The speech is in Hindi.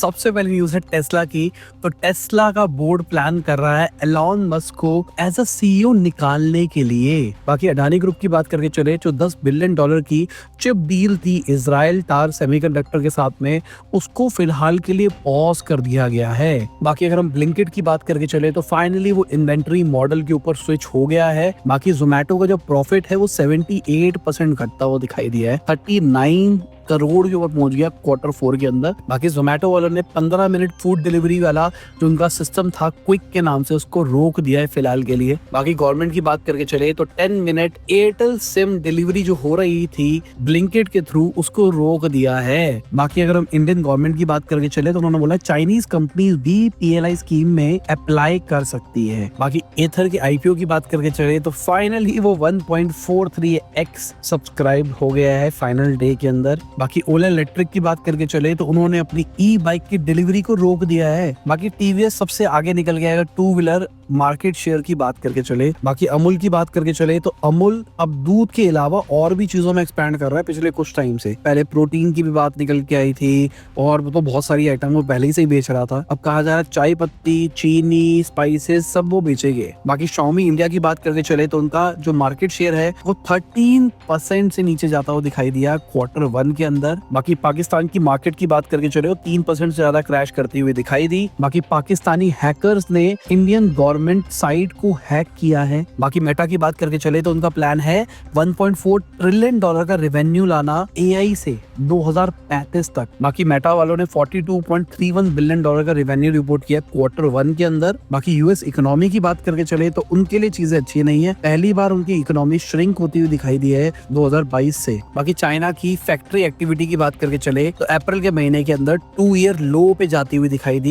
सबसे पहली न्यूज है टेस्ला की। तो टेस्ला का बोर्ड प्लान कर रहा है एलॉन मस्क को एज अ सीईओ निकालने के लिए। बाकी अडानी ग्रुप की बात करके चले जो $10 बिलियन की चिप डील थी इजराइल टार सेमीकंडक्टर के साथ में, उसको फिलहाल के लिए पॉज कर दिया गया है। बाकी अगर हम ब्लिंकिट की बात करके चले तो फाइनली वो इन्वेंट्री मॉडल के ऊपर स्विच हो गया है। बाकी जोमेटो का जो प्रॉफिट है वो 78% घटता हुआ दिखाई दिया है, 39 करोड़ के ऊपर पहुंच गया Q4 के अंदर। बाकी जोमेटो वालों ने 15 मिनट फूड डिलीवरी वाला जो उनका सिस्टम था क्विक के नाम से, उसको रोक दिया है फिलहाल के लिए। बाकी गवर्नमेंट की बात करके चले तो 10 मिनट एयरटेल सिम डिलीवरी जो हो रही थी ब्लिंकिट के थ्रू, उसको रोक दिया है। बाकी अगर हम इंडियन गवर्नमेंट की बात करके चले तो उन्होंने बोला चाइनीज कंपनीज भी PLI स्कीम में अप्लाई कर सकती है। बाकी एथर के IPO की बात करके चले तो फाइनली वो 1.43x सब्सक्राइब हो गया है फाइनल डे के अंदर। बाकी ओला इलेक्ट्रिक की बात करके चले तो उन्होंने अपनी बाइक की डिलीवरी को रोक दिया है। बाकी TVS सबसे आगे निकल गया है टू व्हीलर मार्केट शेयर की बात करके चले। बाकी अमूल की बात करके चले तो अमूल अब दूध के अलावा और भी चीजों में एक्सपैंड कर रहा है पिछले कुछ टाइम से। पहले प्रोटीन की भी बात निकल के आई थी और तो बहुत सारी आइटम वो पहले ही से ही बेच रहा था। अब कहा जा रहा है चाय पत्ती, चीनी, स्पाइसेस सब वो बेचेंगे। बाकी Xiaomi इंडिया की बात करके चले तो उनका जो मार्केट शेयर है वो 13% से नीचे जाता हुआ दिखाई दिया Q1 के अंदर। बाकी पाकिस्तान की मार्केट की बात करके चले तो 3% से ज्यादा क्रैश करती हुई दिखाई दी। बाकी पाकिस्तानी हैकर्स ने इंडियन गवर्नमेंट साइट को हैक किया है। बाकी मेटा की बात करके चले तो उनका प्लान है $1.4 ट्रिलियन का रेवेन्यू लाना AI से 2035 तक। बाकी मेटा वालों ने $42.31 बिलियन का रेवेन्यू रिपोर्ट किया Q1 के अंदर। बाकी US इकोनॉमी की बात करके चले तो उनके लिए चीजें अच्छी नहीं है, पहली बार उनकी इकोनॉमी श्रिंक होती हुई दिखाई दी है 2022 से। बाकी चाइना की फैक्ट्री एक्टिविटी की बात करके चले तो अप्रैल के महीने के अंदर 2 ईयर लो पे जाती हुई दिखाई दी।